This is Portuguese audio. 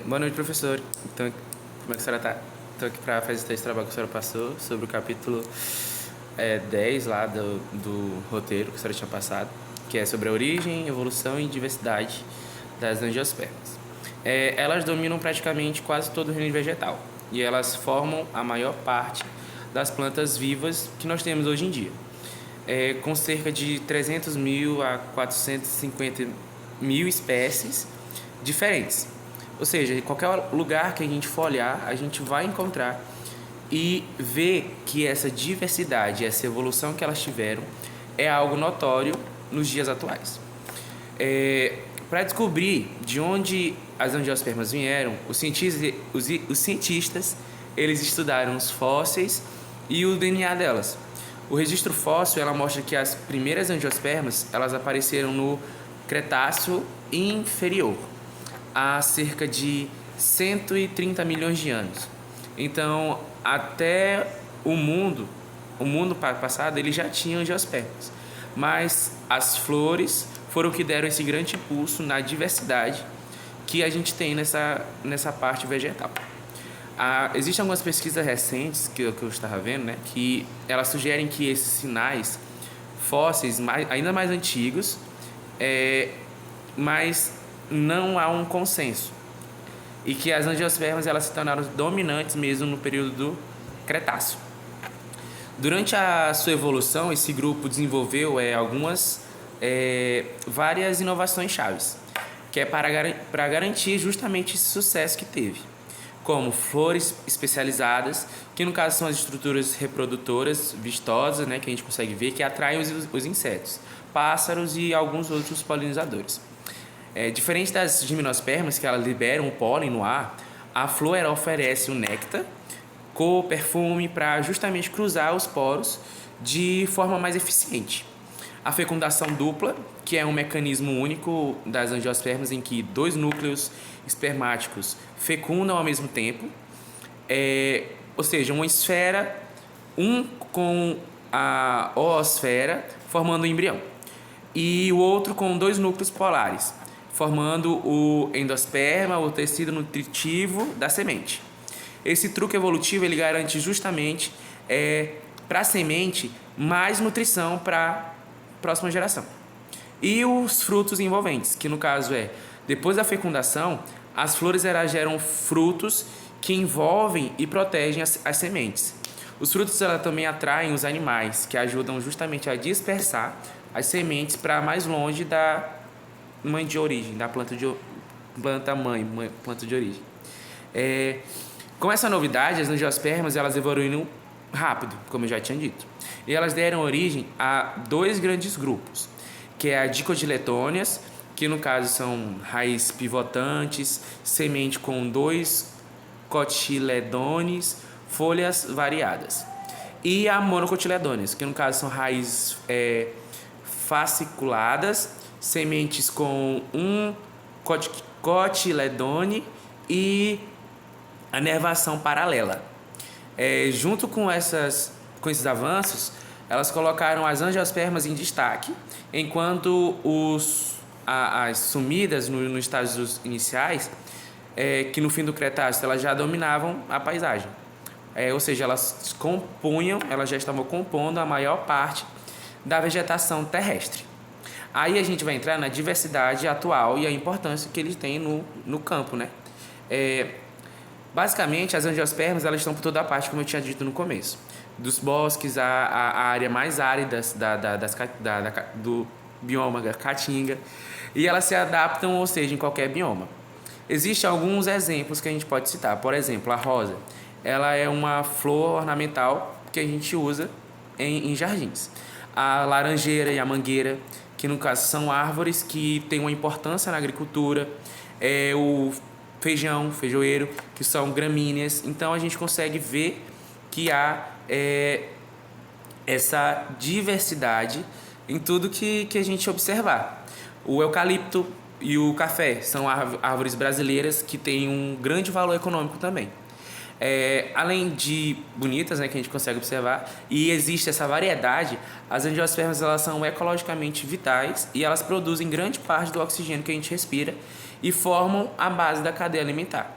Boa noite, professor. Então, como é que a senhora está? Estou aqui para fazer esse trabalho que a senhora passou sobre o capítulo 10 lá do roteiro que a senhora tinha passado, que é sobre a origem, evolução e diversidade das angiospermas. Elas dominam praticamente quase todo o reino vegetal e elas formam a maior parte das plantas vivas que nós temos hoje em dia, com cerca de 300 mil a 450 mil espécies diferentes. Ou seja, em qualquer lugar que a gente for olhar, a gente vai encontrar e ver que essa diversidade, essa evolução que elas tiveram é algo notório nos dias atuais. Para descobrir de onde as angiospermas vieram, os cientistas eles estudaram os fósseis e o DNA delas. O registro fóssil ela mostra que as primeiras angiospermas elas apareceram no Cretáceo inferior, há cerca de 130 milhões de anos. Então, até o mundo passado, ele já tinha angiospermas. Mas as flores foram o que deram esse grande impulso na diversidade que a gente tem nessa parte vegetal. Existem algumas pesquisas recentes que eu estava vendo, né, que elas sugerem que esses sinais fósseis ainda mais antigos, mas não há um consenso, e que as angiospermas elas se tornaram dominantes mesmo no período do Cretáceo. Durante a sua evolução, esse grupo desenvolveu várias inovações chaves, que é para garantir justamente esse sucesso que teve, como flores especializadas, que no caso são as estruturas reprodutoras vistosas, né, que a gente consegue ver, que atraem os insetos, pássaros e alguns outros polinizadores. Diferente das gimnospermas, que elas liberam o pólen no ar, a flor ela oferece o néctar, cor, perfume, para justamente cruzar os poros de forma mais eficiente. A fecundação dupla, que é um mecanismo único das angiospermas em que dois núcleos espermáticos fecundam ao mesmo tempo, ou seja, uma esfera, um com a oosfera, formando o embrião, e o outro com dois núcleos polares, formando o endosperma, o tecido nutritivo da semente. Esse truque evolutivo ele garante justamente para a semente mais nutrição para a próxima geração. E os frutos envolventes, que no caso depois da fecundação, as flores elas geram frutos que envolvem e protegem as sementes. Os frutos elas também atraem os animais, que ajudam justamente a dispersar as sementes para mais longe da mãe de origem, da planta de origem. Com essa novidade, as angiospermas elas evoluíram rápido, como eu já tinha dito, e elas deram origem a dois grandes grupos, que é a dicotiletôneas, que no caso são raízes pivotantes, semente com dois cotiledones, folhas variadas, e a monocotiledôneas, que no caso são raízes fasciculadas, sementes com um cotiledone e a nervação paralela. Junto com esses avanços, elas colocaram as angiospermas em destaque, enquanto as sumidas nos estágios iniciais, que no fim do Cretáceo elas já dominavam a paisagem. Ou seja, elas já estavam compondo a maior parte da vegetação terrestre. Aí a gente vai entrar na diversidade atual e a importância que eles têm no campo, né? Basicamente, as angiospermas elas estão por toda a parte, como eu tinha dito no começo, dos bosques, a área mais árida do bioma da caatinga, e elas se adaptam, ou seja, em qualquer bioma. Existem alguns exemplos que a gente pode citar. Por exemplo, a rosa. Ela é uma flor ornamental que a gente usa em jardins. A laranjeira e a mangueira, que no caso são árvores que têm uma importância na agricultura, o feijoeiro, que são gramíneas. Então a gente consegue ver que há essa diversidade em tudo que a gente observar. O eucalipto e o café são árvores brasileiras que têm um grande valor econômico também. Além de bonitas, né, que a gente consegue observar, e existe essa variedade, as angiospermas elas são ecologicamente vitais e elas produzem grande parte do oxigênio que a gente respira e formam a base da cadeia alimentar.